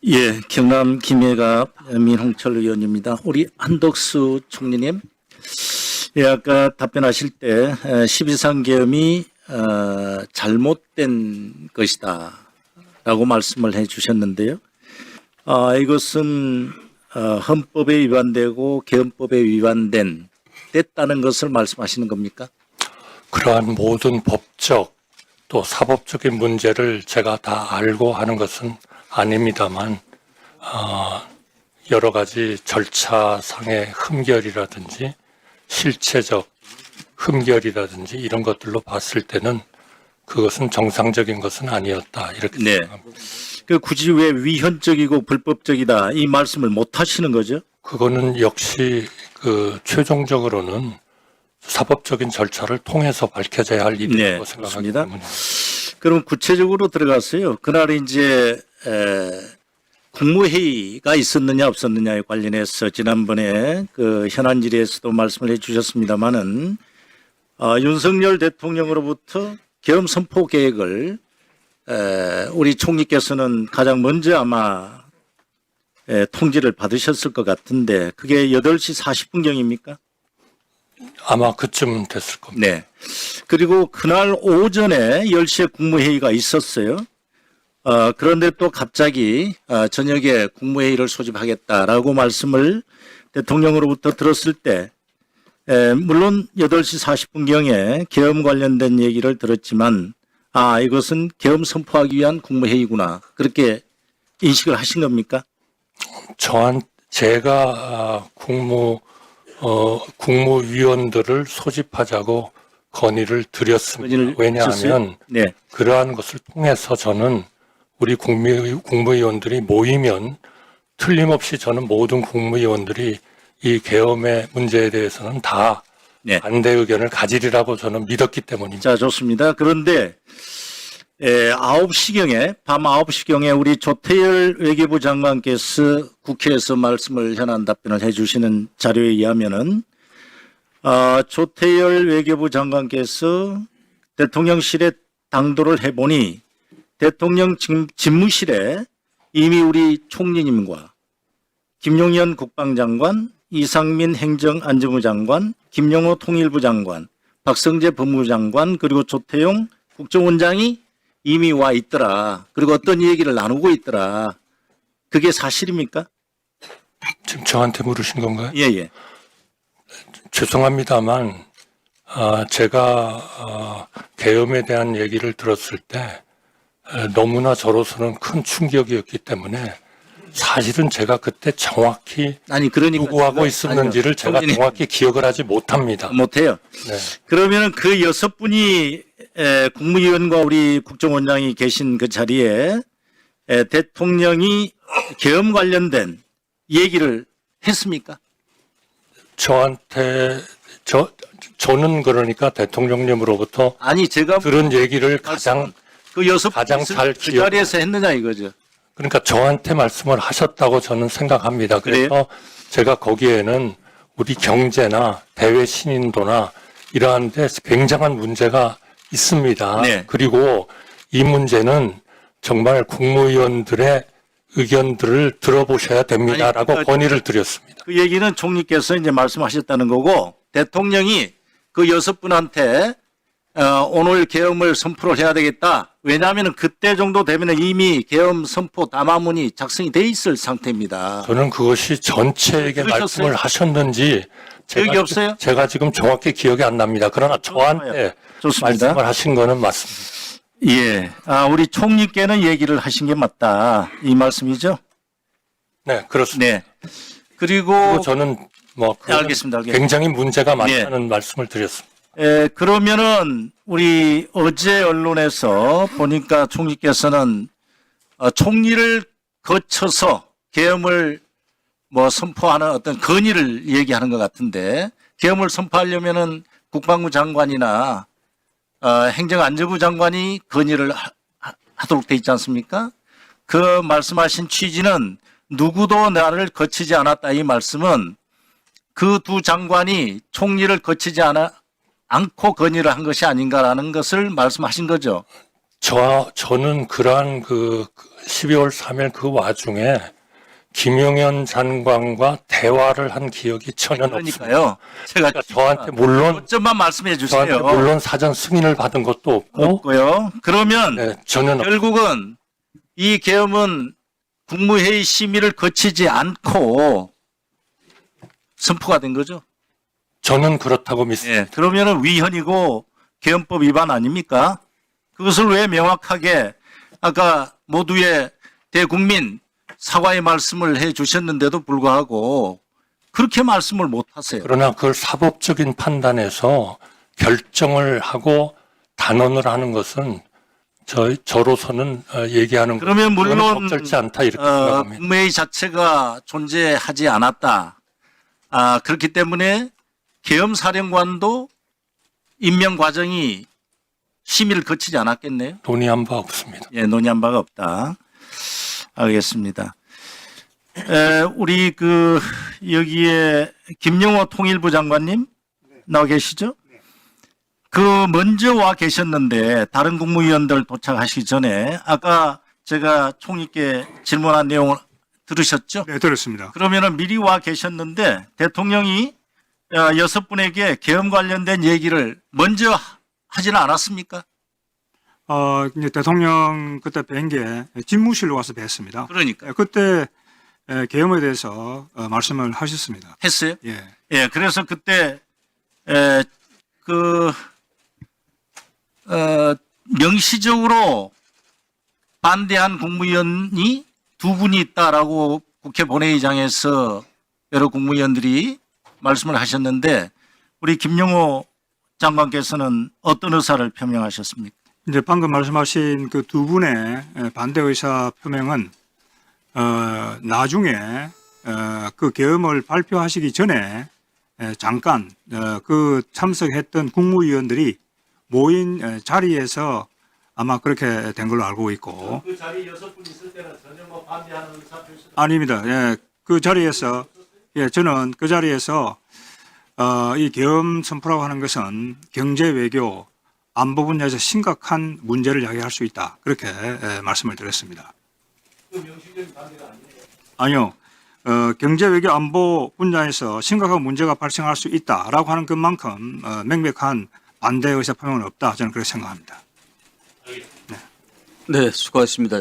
예, 경남 김해갑 민홍철 의원입니다. 우리 한덕수 총리님, 예, 아까 답변하실 때 12.3 계엄이 잘못된 것이다 라고 말씀을 해 주셨는데요. 이것은 헌법에 위반되고 계엄법에 됐다는 것을 말씀하시는 겁니까? 그러한 모든 법적 또 사법적인 문제를 제가 다 알고 하는 것은 아닙니다만 여러 가지 절차상의 흠결이라든지 실체적 흠결이라든지 이런 것들로 봤을 때는 그것은 정상적인 것은 아니었다 이렇게 네. 생각합니다. 그 굳이 왜 위헌적이고 불법적이다 이 말씀을 못 하시는 거죠? 그거는 역시 그 최종적으로는 사법적인 절차를 통해서 밝혀져야 할 일이라고 생각하기 좋습니다. 때문에. 그럼 구체적으로 들어갔어요. 그날 이제 국무회의가 있었느냐 없었느냐에 관련해서 지난번에 그 현안 질의에서도 말씀을 해주셨습니다마는 윤석열 대통령으로부터 계엄 선포 계획을 우리 총리께서는 가장 먼저 아마 통지를 받으셨을 것 같은데 그게 8시 40분경입니까? 아마 그쯤 됐을 겁니다. 네. 그리고 그날 오전에 10시에 국무회의가 있었어요. 그런데 또 갑자기 저녁에 국무회의를 소집하겠다라고 말씀을 대통령으로부터 들었을 때 물론 8시 40분경에 계엄 관련된 얘기를 들었지만 이것은 계엄 선포하기 위한 국무회의구나. 그렇게 인식을 하신 겁니까? 제가 국무위원들을 소집하자고 건의를 드렸습니다. 왜냐하면 네. 그러한 것을 통해서 저는 우리 국무위원들이 모이면 틀림없이 저는 모든 국무위원들이 이 계엄의 문제에 대해서는 다 네. 반대 의견을 가지리라고 저는 믿었기 때문입니다. 자, 좋습니다. 그런데 9시경에 밤 9시경에 우리 조태열 외교부 장관께서 국회에서 말씀을 현안 답변을 해주시는 자료에 의하면은 조태열 외교부 장관께서 대통령실에 당도를 해보니 대통령 집무실에 이미 우리 총리님과 김용현 국방장관, 이상민 행정안전부 장관, 김용호 통일부 장관, 박성재 법무부 장관 그리고 조태용 국정원장이 이미 와 있더라. 그리고 어떤 얘기를 나누고 있더라. 그게 사실입니까? 지금 저한테 물으신 건가요? 예. 죄송합니다만 제가 계엄에 대한 얘기를 들었을 때 너무나 저로서는 큰 충격이었기 때문에 사실은 제가 그때 정확히 그러니까 누구하고 있었는지를 제가 정확히 기억을 하지 못합니다. 못해요. 네. 그러면은 그 6분이 국무위원과 우리 국정원장이 계신 그 자리에 대통령이 계엄 관련된 얘기를 했습니까? 저한테 저는 그러니까 대통령님으로부터 제가 들은 얘기를 가장 그 6분이 잘 그 자리에서 했느냐 이거죠. 그러니까 저한테 말씀을 하셨다고 저는 생각합니다. 그래서 그래요? 제가 거기에는 우리 경제나 대외 신인도나 이러한 데 굉장한 문제가 있습니다. 네. 그리고 이 문제는 정말 국무위원들의 의견들을 들어보셔야 됩니다라고 건의를 드렸습니다. 그 얘기는 총리께서 이제 말씀하셨다는 거고 대통령이 그 6분한테 오늘 계엄을 선포를 해야 되겠다. 왜냐하면 그때 정도 되면 이미 계엄 선포 담화문이 작성이 돼 있을 상태입니다. 저는 그것이 전체에게 들으셨어요? 말씀을 하셨는지 기억이 없어요? 제가 지금 정확히 기억이 안 납니다. 그러나 저한테 좋습니다. 말씀을 하신 거는 맞습니다. 예. 우리 총리께는 얘기를 하신 게 맞다. 이 말씀이죠? 네, 그렇습니다. 네. 그리고 저는 알겠습니다. 굉장히 문제가 많다는 말씀을 드렸습니다. 그러면은 우리 어제 언론에서 보니까 총리께서는 총리를 거쳐서 계엄을 선포하는 어떤 건의를 얘기하는 것 같은데 계엄을 선포하려면은 국방부 장관이나 행정안전부 장관이 건의를 하도록 돼 있지 않습니까? 그 말씀하신 취지는 누구도 나를 거치지 않았다 이 말씀은 그 두 장관이 총리를 거치지 않고 건의를 한 것이 아닌가라는 것을 말씀하신 거죠. 저는 그러한 그 12월 3일 그 와중에 김용현 장관과 대화를 한 기억이 전혀 없습니다. 그러니까요. 제가 그러니까 저한테 물론 점만 말씀해 주세요. 저한테 물론 사전 승인을 받은 것도 없고 없고요. 그러면 네, 전혀 결국은 이 계엄은 국무회의 심의를 거치지 않고 선포가 된 거죠. 저는 그렇다고 믿습니다. 예, 그러면은 위헌이고 계엄법 위반 아닙니까? 그것을 왜 명확하게 아까 모두의 대국민 사과의 말씀을 해 주셨는데도 불구하고 그렇게 말씀을 못 하세요. 그러나 그걸 사법적인 판단에서 결정을 하고 단언을 하는 것은 저로서는 얘기하는 그러면 물론 적절치 않다 이렇게 생각합니다. 국무회의 자체가 존재하지 않았다. 그렇기 때문에 계엄사령관도 임명 과정이 심의를 거치지 않았겠네요. 논의한 바 없습니다. 예, 논의한 바가 없다. 알겠습니다. 우리 여기에 김영호 통일부 장관님 나와 계시죠? 먼저 와 계셨는데 다른 국무위원들 도착하시기 전에 아까 제가 총리께 질문한 내용을 들으셨죠? 네, 들었습니다. 그러면은 미리 와 계셨는데 대통령이 6분에게 계엄 관련된 얘기를 먼저 하지는 않았습니까? 이제 대통령 그때 뵌 게 집무실로 와서 뵀습니다. 그러니까 그때 계엄에 대해서 말씀을 하셨습니다. 했어요. 예. 예, 그래서 그때 명시적으로 반대한 국무위원이 2분이 있다라고 국회 본회의장에서 여러 국무위원들이 말씀을 하셨는데 우리 김영호 장관께서는 어떤 의사를 표명하셨습니까? 이제 방금 말씀하신 그 두 분의 반대 의사 표명은 나중에 그 계엄을 발표하시기 전에 잠깐 그 참석했던 국무위원들이 모인 자리에서 아마 그렇게 된 걸로 알고 있고. 그 자리 6분 있을 때는 전혀 반대하는 의사 표시 아닙니다. 예, 그 자리에서 저는 그 자리에서 이 계엄 선포라고 하는 것은 경제 외교 안보 분야에서 심각한 문제를 야기할 수 있다. 그렇게 말씀을 드렸습니다. 아니요. 경제 외교 안보 분야에서 심각한 문제가 발생할 수 있다라고 하는 것만큼 명백한 반대 의사 표명은 없다. 저는 그렇게 생각합니다. 네, 수고하셨습니다.